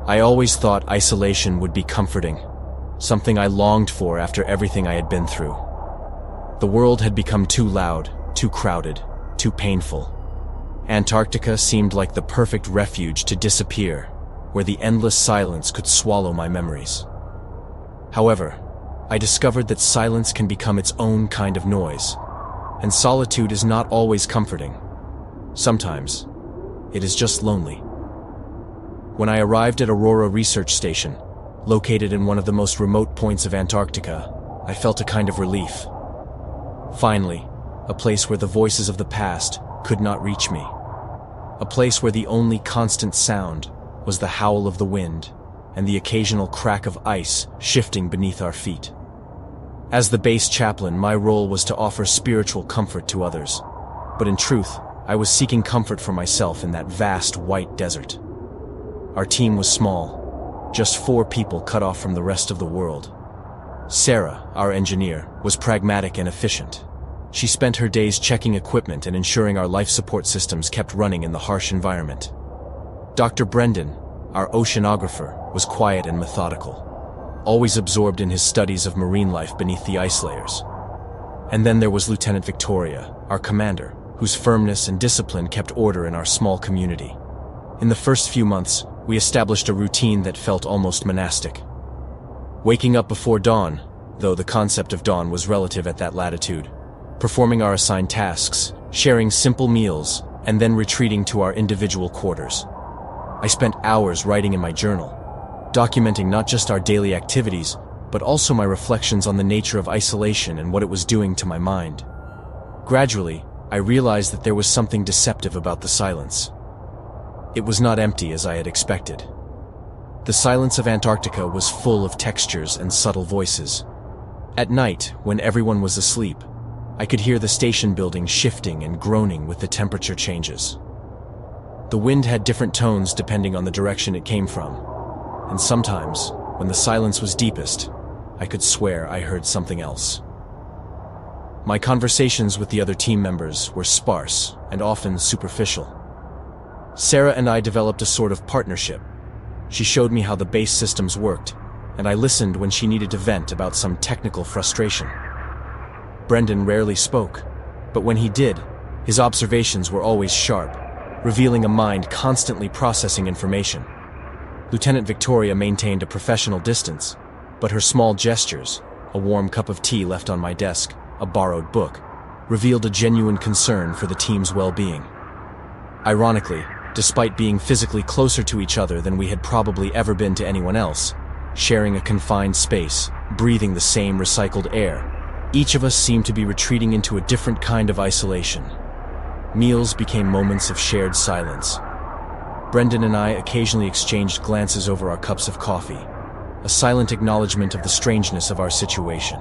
I always thought isolation would be comforting, something I longed for after everything I had been through. The world had become too loud, too crowded, too painful. Antarctica seemed like the perfect refuge to disappear, where the endless silence could swallow my memories. However, I discovered that silence can become its own kind of noise, and solitude is not always comforting. Sometimes, it is just lonely. When I arrived at Aurora Research Station, located in one of the most remote points of Antarctica, I felt a kind of relief. Finally, a place where the voices of the past could not reach me. A place where the only constant sound was the howl of the wind and the occasional crack of ice shifting beneath our feet. As the base chaplain, my role was to offer spiritual comfort to others, but in truth, I was seeking comfort for myself in that vast white desert. Our team was small, just 4 people cut off from the rest of the world. Sarah, our engineer, was pragmatic and efficient. She spent her days checking equipment and ensuring our life support systems kept running in the harsh environment. Dr. Brendan, our oceanographer, was quiet and methodical, always absorbed in his studies of marine life beneath the ice layers. And then there was Lieutenant Victoria, our commander, whose firmness and discipline kept order in our small community. In the first few months, we established a routine that felt almost monastic. Waking up before dawn, though the concept of dawn was relative at that latitude, performing our assigned tasks, sharing simple meals, and then retreating to our individual quarters. I spent hours writing in my journal, documenting not just our daily activities, but also my reflections on the nature of isolation and what it was doing to my mind. Gradually, I realized that there was something deceptive about the silence. It was not empty as I had expected. The silence of Antarctica was full of textures and subtle voices. At night, when everyone was asleep, I could hear the station building shifting and groaning with the temperature changes. The wind had different tones depending on the direction it came from, and sometimes, when the silence was deepest, I could swear I heard something else. My conversations with the other team members were sparse and often superficial. Sarah and I developed a sort of partnership. She showed me how the base systems worked, and I listened when she needed to vent about some technical frustration. Brendan rarely spoke, but when he did, his observations were always sharp, revealing a mind constantly processing information. Lieutenant Victoria maintained a professional distance, but her small gestures, a warm cup of tea left on my desk, a borrowed book, revealed a genuine concern for the team's well-being. Ironically, despite being physically closer to each other than we had probably ever been to anyone else, sharing a confined space, breathing the same recycled air, each of us seemed to be retreating into a different kind of isolation. Meals became moments of shared silence. Brendan and I occasionally exchanged glances over our cups of coffee, a silent acknowledgement of the strangeness of our situation.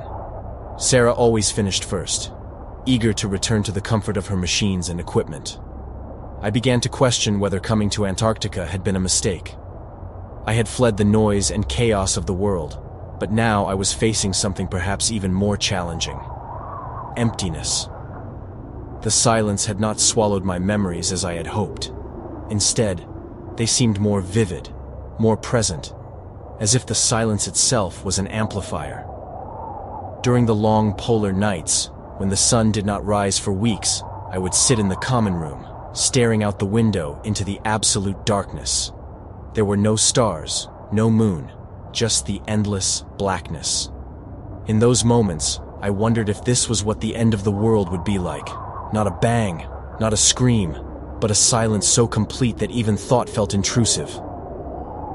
Sarah always finished first, eager to return to the comfort of her machines and equipment. I began to question whether coming to Antarctica had been a mistake. I had fled the noise and chaos of the world, but now I was facing something perhaps even more challenging: emptiness. The silence had not swallowed my memories as I had hoped. Instead, they seemed more vivid, more present, as if the silence itself was an amplifier. During the long polar nights, when the sun did not rise for weeks, I would sit in the common room, staring out the window into the absolute darkness. There were no stars, no moon, just the endless blackness. In those moments, I wondered if this was what the end of the world would be like. Not a bang, not a scream, but a silence so complete that even thought felt intrusive.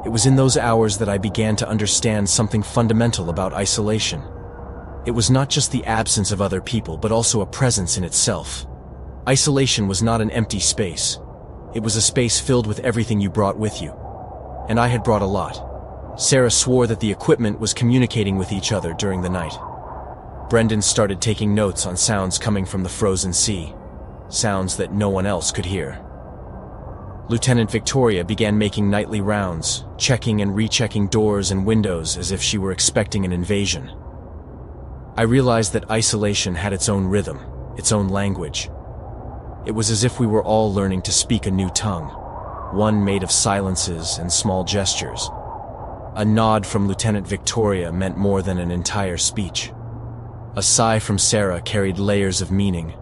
It was in those hours that I began to understand something fundamental about isolation. It was not just the absence of other people, but also a presence in itself. Isolation was not an empty space. It was a space filled with everything you brought with you. And I had brought a lot. Sarah swore that the equipment was communicating with each other during the night. Brendan started taking notes on sounds coming from the frozen sea, sounds that no one else could hear. Lieutenant Victoria began making nightly rounds, checking and rechecking doors and windows as if she were expecting an invasion. I realized that isolation had its own rhythm, its own language. It was as if we were all learning to speak a new tongue, one made of silences and small gestures, A nod from Lieutenant Victoria meant more than an entire speech. A sigh from Sarah carried layers of meaning.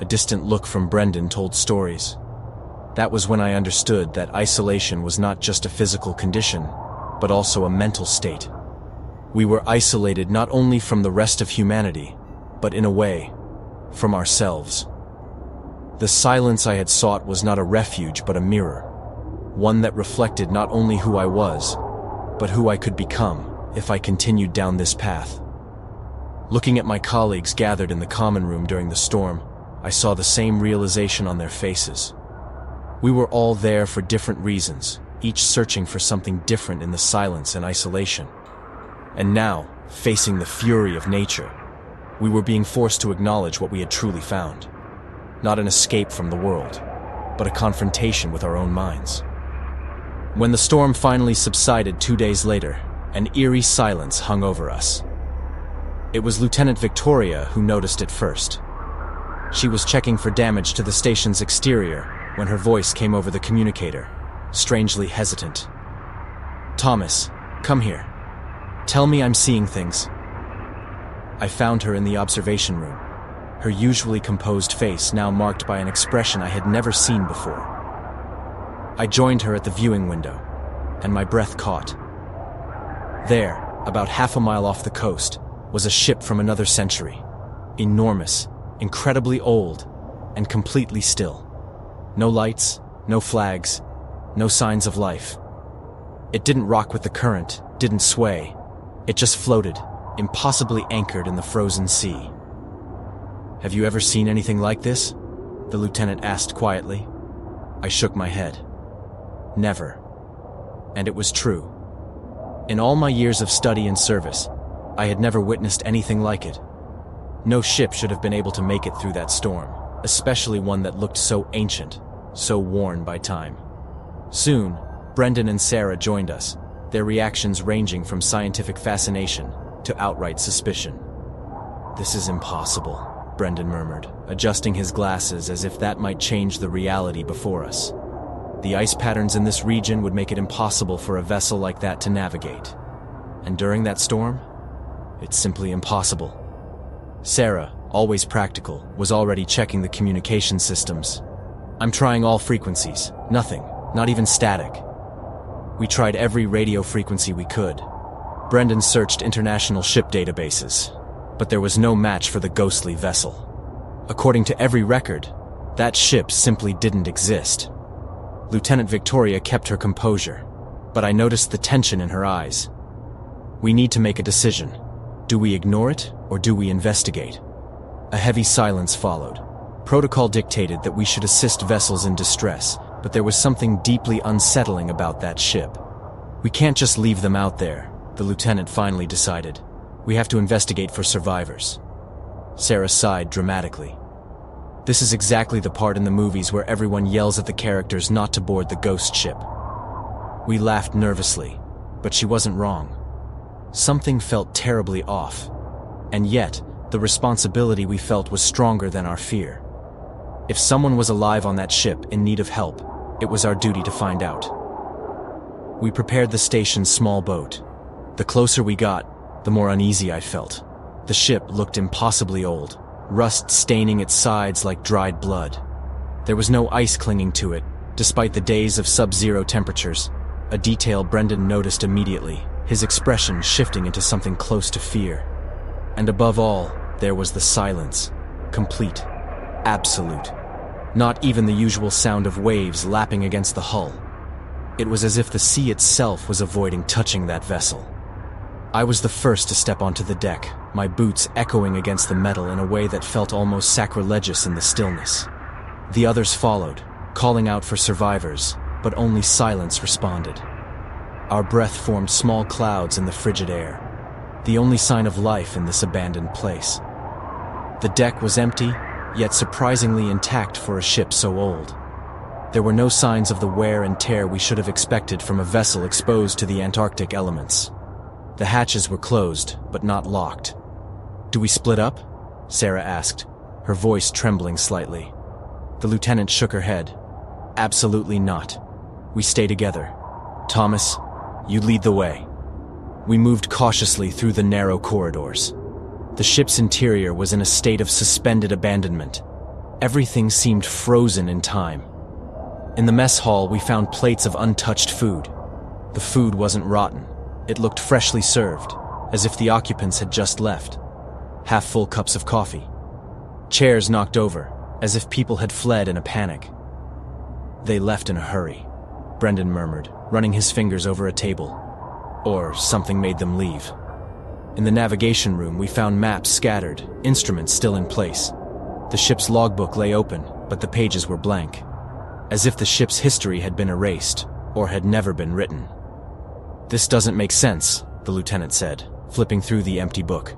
A distant look from Brendan told stories. That was when I understood that isolation was not just a physical condition, but also a mental state. We were isolated not only from the rest of humanity, but in a way, from ourselves. The silence I had sought was not a refuge but a mirror, one that reflected not only who I was, but who I could become if I continued down this path. Looking at my colleagues gathered in the common room during the storm, I saw the same realization on their faces. We were all there for different reasons, each searching for something different in the silence and isolation. And now, facing the fury of nature, we were being forced to acknowledge what we had truly found. Not an escape from the world, but a confrontation with our own minds. When the storm finally subsided 2 days later, an eerie silence hung over us. It was Lieutenant Victoria who noticed it first. She was checking for damage to the station's exterior when her voice came over the communicator, strangely hesitant. "Thomas, come here. Tell me I'm seeing things." I found her in the observation room, her usually composed face now marked by an expression I had never seen before. I joined her at the viewing window, and my breath caught. There, about half a mile off the coast, was a ship from another century. Enormous, incredibly old, and completely still. No lights, no flags, no signs of life. It didn't rock with the current, didn't sway. It just floated, impossibly anchored in the frozen sea. "Have you ever seen anything like this?" the lieutenant asked quietly. I shook my head. Never. And it was true. In all my years of study and service, I had never witnessed anything like it. No ship should have been able to make it through that storm, especially one that looked so ancient, so worn by time. Soon, Brendan and Sarah joined us, their reactions ranging from scientific fascination to outright suspicion. "This is impossible," Brendan murmured, adjusting his glasses as if that might change the reality before us. The ice patterns in this region would make it impossible for a vessel like that to navigate. And during that storm, it's simply impossible. Sarah, always practical, was already checking the communication systems. "I'm trying all frequencies. Nothing, not even static." We tried every radio frequency we could. Brendan searched international ship databases, but there was no match for the ghostly vessel. According to every record, that ship simply didn't exist. Lieutenant Victoria kept her composure, but I noticed the tension in her eyes. "We need to make a decision. Do we ignore it, or do we investigate?" A heavy silence followed. Protocol dictated that we should assist vessels in distress, but there was something deeply unsettling about that ship. "We can't just leave them out there," the lieutenant finally decided. "We have to investigate for survivors." Sarah sighed dramatically. This is exactly the part in the movies where everyone yells at the characters not to board the ghost ship. We laughed nervously, but she wasn't wrong. Something felt terribly off, and yet, the responsibility we felt was stronger than our fear. If someone was alive on that ship in need of help, it was our duty to find out. We prepared the station's small boat. The closer we got, the more uneasy I felt. The ship looked impossibly old, rust staining its sides like dried blood. There was no ice clinging to it, despite the days of sub-zero temperatures, a detail Brendan noticed immediately, his expression shifting into something close to fear. And above all, there was the silence, complete, absolute. Not even the usual sound of waves lapping against the hull. It was as if the sea itself was avoiding touching that vessel. I was the first to step onto the deck, my boots echoing against the metal in a way that felt almost sacrilegious in the stillness. The others followed, calling out for survivors, but only silence responded. Our breath formed small clouds in the frigid air, the only sign of life in this abandoned place. The deck was empty, yet surprisingly intact for a ship so old. There were no signs of the wear and tear we should have expected from a vessel exposed to the Antarctic elements. The hatches were closed, but not locked. "Do we split up?" Sarah asked, her voice trembling slightly. The lieutenant shook her head. "Absolutely not. We stay together. Thomas, you lead the way." We moved cautiously through the narrow corridors. The ship's interior was in a state of suspended abandonment. Everything seemed frozen in time. In the mess hall, we found plates of untouched food. The food wasn't rotten. It looked freshly served, as if the occupants had just left. Half-full cups of coffee. Chairs knocked over, as if people had fled in a panic. "They left in a hurry," Brendan murmured, running his fingers over a table. "Or something made them leave." In the navigation room, we found maps scattered, instruments still in place. The ship's logbook lay open, but the pages were blank, as if the ship's history had been erased, or had never been written. "This doesn't make sense," the lieutenant said, flipping through the empty book.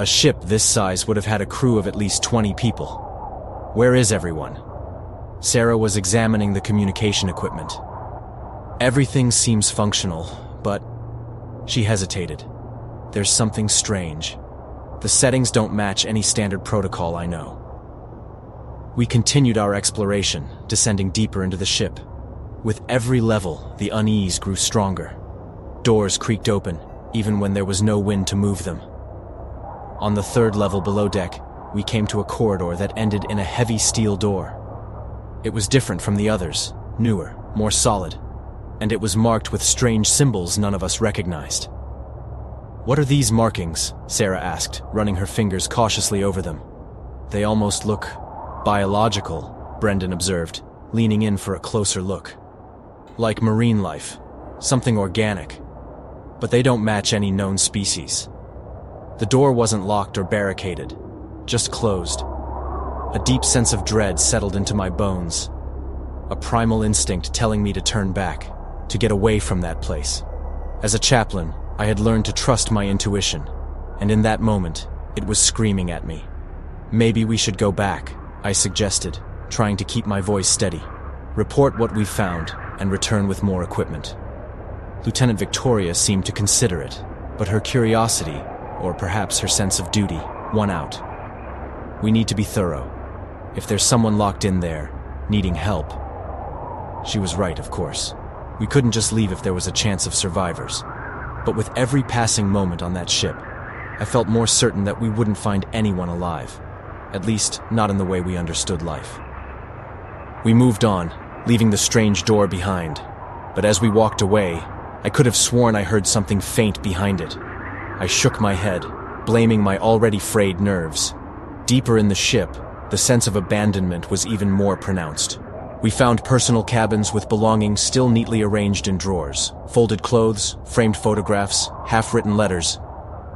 "A ship this size would have had a crew of at least 20 people. Where is everyone?" Sarah was examining the communication equipment. "Everything seems functional, but..." She hesitated. "There's something strange. The settings don't match any standard protocol I know." We continued our exploration, descending deeper into the ship. With every level, the unease grew stronger. Doors creaked open, even when there was no wind to move them. On the third level below deck, we came to a corridor that ended in a heavy steel door. It was different from the others, newer, more solid, and it was marked with strange symbols none of us recognized. "What are these markings?" Sarah asked, running her fingers cautiously over them. "They almost look biological," Brendan observed, leaning in for a closer look. "Like marine life, something organic. But they don't match any known species." The door wasn't locked or barricaded, just closed. A deep sense of dread settled into my bones. A primal instinct telling me to turn back, to get away from that place. As a chaplain, I had learned to trust my intuition, and in that moment, it was screaming at me. "Maybe we should go back," I suggested, trying to keep my voice steady. "Report what we found, and return with more equipment." Lieutenant Victoria seemed to consider it, but her curiosity, or perhaps her sense of duty, won out. "We need to be thorough. If there's someone locked in there, needing help..." She was right, of course. We couldn't just leave if there was a chance of survivors. But with every passing moment on that ship, I felt more certain that we wouldn't find anyone alive. At least, not in the way we understood life. We moved on, leaving the strange door behind. But as we walked away, I could have sworn I heard something faint behind it. I shook my head, blaming my already frayed nerves. Deeper in the ship, the sense of abandonment was even more pronounced. We found personal cabins with belongings still neatly arranged in drawers, folded clothes, framed photographs, half-written letters.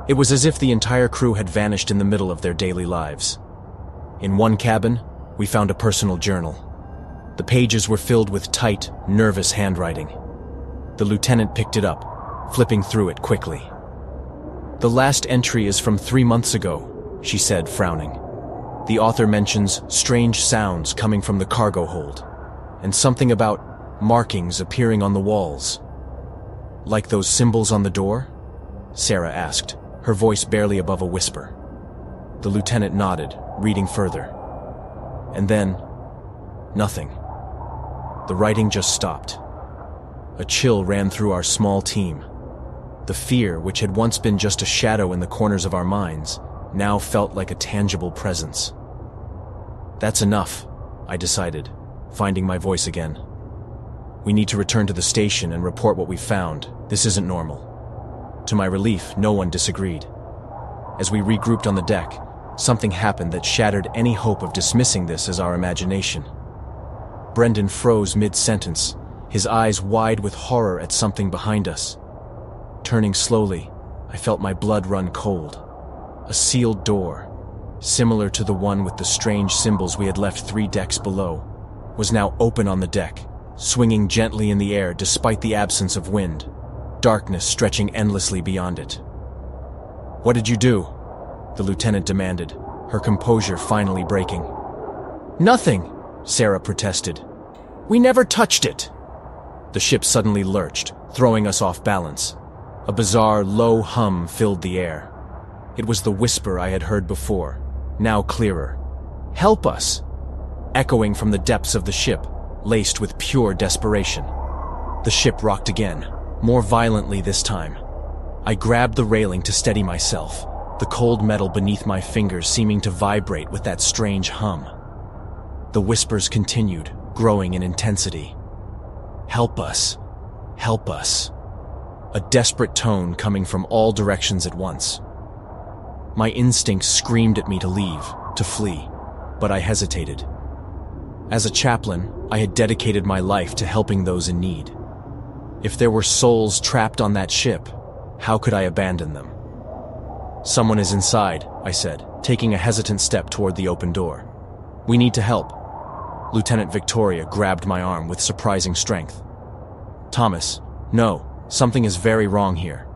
It was as if the entire crew had vanished in the middle of their daily lives. In one cabin, we found a personal journal. The pages were filled with tight, nervous handwriting. The lieutenant picked it up, flipping through it quickly. "The last entry is from 3 months ago," she said, frowning. The author mentions strange sounds coming from the cargo hold, and something about markings appearing on the walls. "Like those symbols on the door?" Sarah asked, her voice barely above a whisper. The lieutenant nodded, reading further. And then, nothing. The writing just stopped. A chill ran through our small team. The fear, which had once been just a shadow in the corners of our minds, now felt like a tangible presence. "That's enough," I decided, finding my voice again. "We need to return to the station and report what we found. This isn't normal." To my relief, no one disagreed. As we regrouped on the deck, something happened that shattered any hope of dismissing this as our imagination. Brendan froze mid-sentence, his eyes wide with horror at something behind us. Turning slowly, I felt my blood run cold. A sealed door, similar to the one with the strange symbols we had left 3 decks below, was now open on the deck, swinging gently in the air despite the absence of wind, darkness stretching endlessly beyond it. "What did you do?" the lieutenant demanded, her composure finally breaking. "Nothing," Sarah protested. "We never touched it." The ship suddenly lurched, throwing us off balance. A bizarre, low hum filled the air. It was the whisper I had heard before, now clearer. "Help us!" echoing from the depths of the ship, laced with pure desperation. The ship rocked again, more violently this time. I grabbed the railing to steady myself, the cold metal beneath my fingers seeming to vibrate with that strange hum. The whispers continued, growing in intensity. "Help us! Help us!" A desperate tone coming from all directions at once. My instinct screamed at me to leave, to flee, but I hesitated. As a chaplain, I had dedicated my life to helping those in need. If there were souls trapped on that ship, how could I abandon them? "Someone is inside," I said, taking a hesitant step toward the open door. "We need to help." Lieutenant Victoria grabbed my arm with surprising strength. "Thomas, no, something is very wrong here."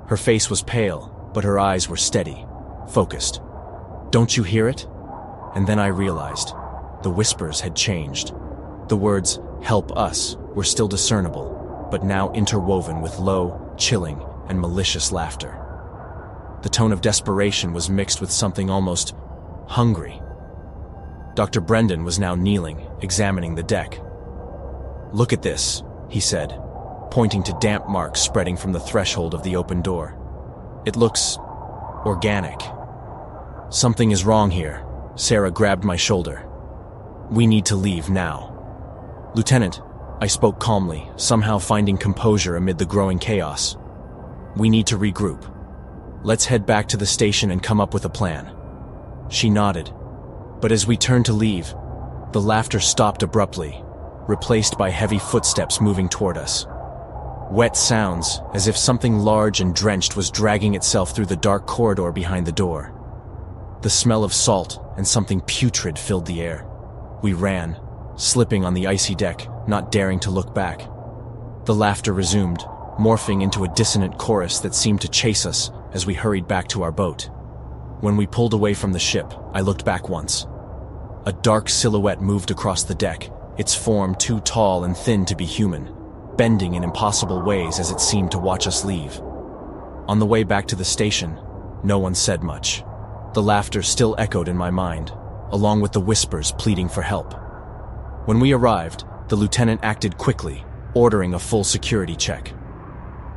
Her face was pale, but her eyes were steady, focused. "Don't you hear it?" And then I realized. The whispers had changed. The words, "help us," were still discernible, but now interwoven with low, chilling, and malicious laughter. The tone of desperation was mixed with something almost hungry. Dr. Brendan was now kneeling, examining the deck. "Look at this," he said, pointing to damp marks spreading from the threshold of the open door. "It looks organic." "Something is wrong here." Sarah grabbed my shoulder. "We need to leave now." "Lieutenant," I spoke calmly, somehow finding composure amid the growing chaos. "We need to regroup. Let's head back to the station and come up with a plan." She nodded, but as we turned to leave, the laughter stopped abruptly, replaced by heavy footsteps moving toward us. Wet sounds, as if something large and drenched was dragging itself through the dark corridor behind the door. The smell of salt and something putrid filled the air. We ran, slipping on the icy deck, not daring to look back. The laughter resumed, morphing into a dissonant chorus that seemed to chase us as we hurried back to our boat. When we pulled away from the ship, I looked back once. A dark silhouette moved across the deck, its form too tall and thin to be human, bending in impossible ways as it seemed to watch us leave. On the way back to the station, no one said much. The laughter still echoed in my mind, along with the whispers pleading for help. When we arrived, the lieutenant acted quickly, ordering a full security check.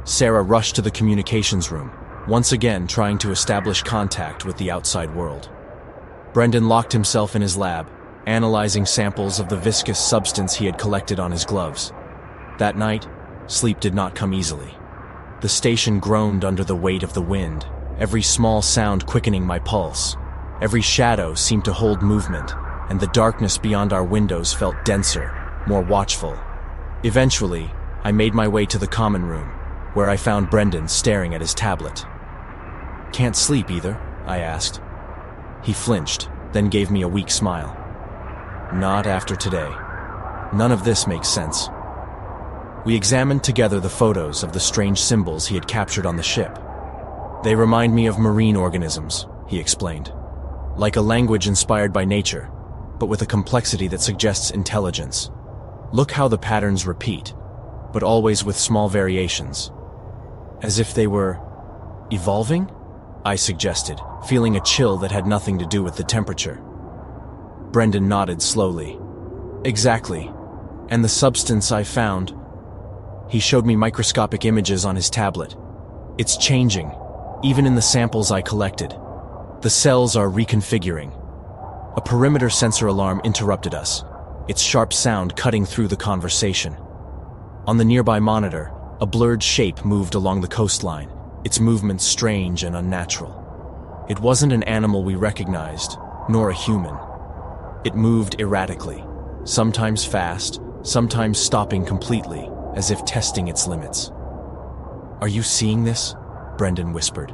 Sarah rushed to the communications room, once again trying to establish contact with the outside world. Brendan locked himself in his lab, analyzing samples of the viscous substance he had collected on his gloves. That night, sleep did not come easily. The station groaned under the weight of the wind, every small sound quickening my pulse. Every shadow seemed to hold movement, and the darkness beyond our windows felt denser, more watchful. Eventually, I made my way to the common room, where I found Brendan staring at his tablet. "Can't sleep either?" I asked. He flinched, then gave me a weak smile. "Not after today. None of this makes sense." We examined together the photos of the strange symbols he had captured on the ship. "They remind me of marine organisms," he explained. "Like a language inspired by nature, but with a complexity that suggests intelligence. Look how the patterns repeat, but always with small variations. As if they were evolving?" I suggested, feeling a chill that had nothing to do with the temperature. Brendan nodded slowly. "Exactly. And the substance I found..." He showed me microscopic images on his tablet. "It's changing, even in the samples I collected. The cells are reconfiguring." A perimeter sensor alarm interrupted us, its sharp sound cutting through the conversation. On the nearby monitor, a blurred shape moved along the coastline, its movements strange and unnatural. It wasn't an animal we recognized, nor a human. It moved erratically, sometimes fast, sometimes stopping completely, as if testing its limits. "Are you seeing this?" Brendan whispered.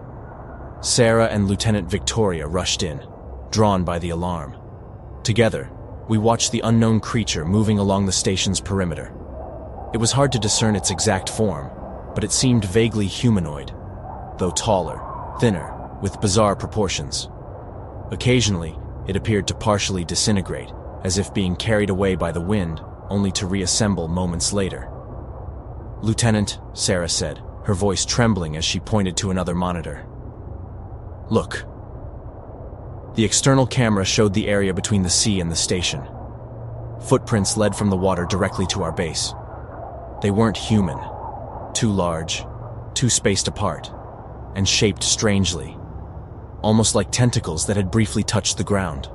Sarah and Lieutenant Victoria rushed in, drawn by the alarm. Together, we watched the unknown creature moving along the station's perimeter. It was hard to discern its exact form, but it seemed vaguely humanoid, though taller, thinner, with bizarre proportions. Occasionally, it appeared to partially disintegrate, as if being carried away by the wind, only to reassemble moments later. "Lieutenant," Sarah said, her voice trembling as she pointed to another monitor. "Look." The external camera showed the area between the sea and the station. Footprints led from the water directly to our base. They weren't human. Too large, too spaced apart, and shaped strangely, almost like tentacles that had briefly touched the ground.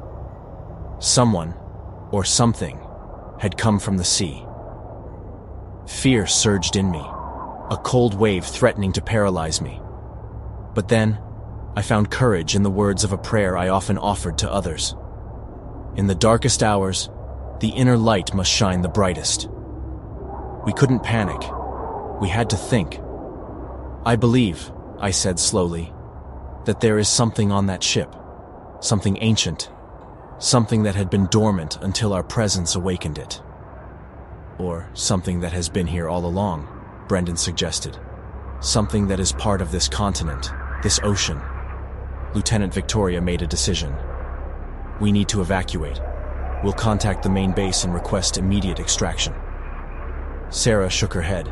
Someone, or something, had come from the sea. Fear surged in me, a cold wave threatening to paralyze me. But then, I found courage in the words of a prayer I often offered to others. In the darkest hours, the inner light must shine the brightest. We couldn't panic. We had to think. I believe, I said slowly, that there is something on that ship, something ancient, something that had been dormant until our presence awakened it. Or something that has been here all along, Brendan suggested. Something that is part of this continent, this ocean. Lieutenant Victoria made a decision. We need to evacuate. We'll contact the main base and request immediate extraction. Sarah shook her head.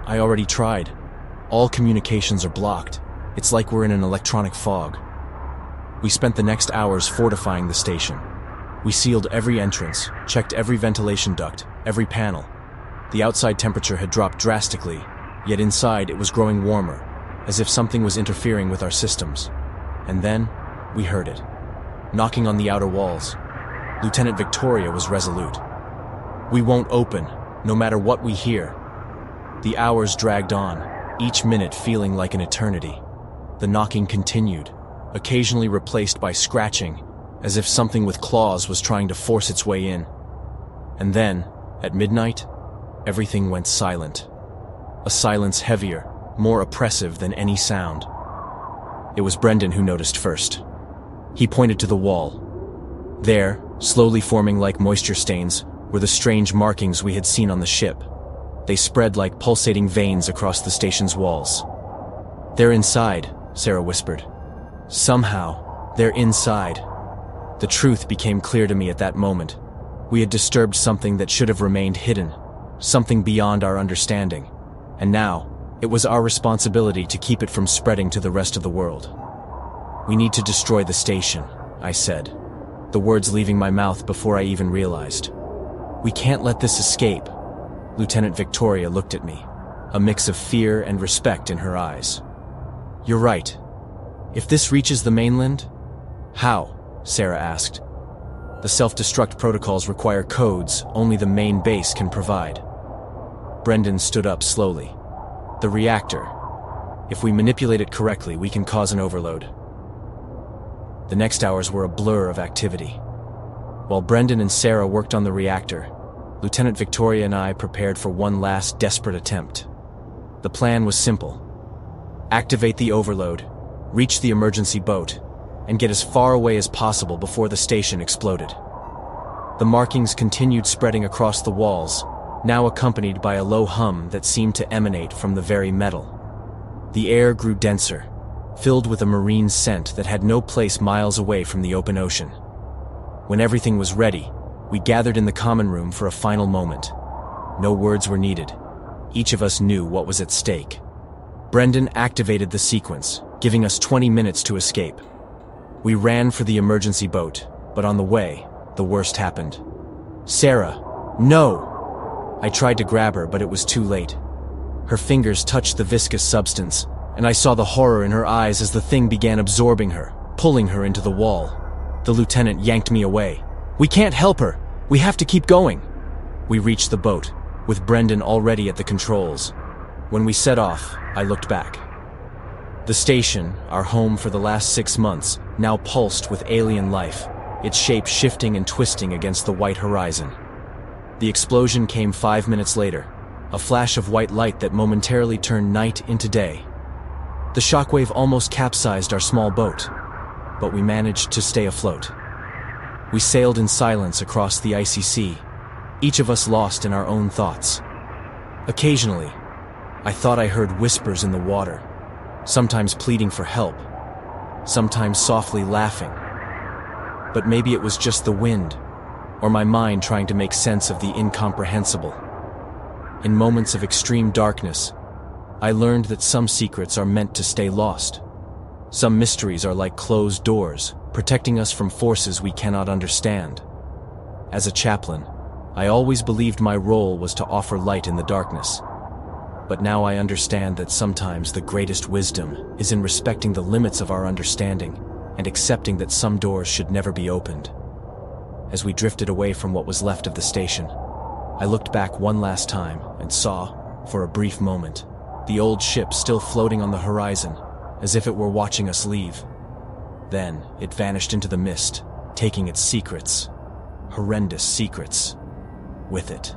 I already tried. All communications are blocked. It's like we're in an electronic fog. We spent the next hours fortifying the station. We sealed every entrance, checked every ventilation duct, every panel. The outside temperature had dropped drastically, yet inside it was growing warmer, as if something was interfering with our systems. And then, we heard it. Knocking on the outer walls. Lieutenant Victoria was resolute. We won't open, no matter what we hear. The hours dragged on, each minute feeling like an eternity. The knocking continued, occasionally replaced by scratching, as if something with claws was trying to force its way in. And then, at midnight, everything went silent. A silence heavier, more oppressive than any sound. It was Brendan who noticed first. He pointed to the wall. There, slowly forming like moisture stains, were the strange markings we had seen on the ship. They spread like pulsating veins across the station's walls. They're inside, Sarah whispered. Somehow, they're inside. The truth became clear to me at that moment. We had disturbed something that should have remained hidden, something beyond our understanding. And now, it was our responsibility to keep it from spreading to the rest of the world. We need to destroy the station, I said, the words leaving my mouth before I even realized. We can't let this escape. Lieutenant Victoria looked at me, a mix of fear and respect in her eyes. You're right. If this reaches the mainland? How? Sarah asked. The self-destruct protocols require codes only the main base can provide. Brendan stood up slowly. The reactor. If we manipulate it correctly, we can cause an overload. The next hours were a blur of activity. While Brendan and Sarah worked on the reactor, Lieutenant Victoria and I prepared for one last desperate attempt. The plan was simple. Activate the overload, reach the emergency boat, and get as far away as possible before the station exploded. The markings continued spreading across the walls, now accompanied by a low hum that seemed to emanate from the very metal. The air grew denser, filled with a marine scent that had no place miles away from the open ocean. When everything was ready, we gathered in the common room for a final moment. No words were needed. Each of us knew what was at stake. Brendan activated the sequence, giving us 20 minutes to escape. We ran for the emergency boat, but on the way, the worst happened. Sarah, no! I tried to grab her, but it was too late. Her fingers touched the viscous substance, and I saw the horror in her eyes as the thing began absorbing her, pulling her into the wall. The lieutenant yanked me away. We can't help her! We have to keep going! We reached the boat, with Brendan already at the controls. When we set off, I looked back. The station, our home for the last 6 months, now pulsed with alien life, its shape shifting and twisting against the white horizon. The explosion came 5 minutes later, a flash of white light that momentarily turned night into day. The shockwave almost capsized our small boat, but we managed to stay afloat. We sailed in silence across the icy sea, each of us lost in our own thoughts. Occasionally, I thought I heard whispers in the water, sometimes pleading for help, sometimes softly laughing. But maybe it was just the wind, or my mind trying to make sense of the incomprehensible. In moments of extreme darkness, I learned that some secrets are meant to stay lost. Some mysteries are like closed doors, protecting us from forces we cannot understand. As a chaplain, I always believed my role was to offer light in the darkness. But now I understand that sometimes the greatest wisdom is in respecting the limits of our understanding and accepting that some doors should never be opened. As we drifted away from what was left of the station, I looked back one last time and saw, for a brief moment, the old ship still floating on the horizon, as if it were watching us leave. Then it vanished into the mist, taking its secrets, horrendous secrets, with it.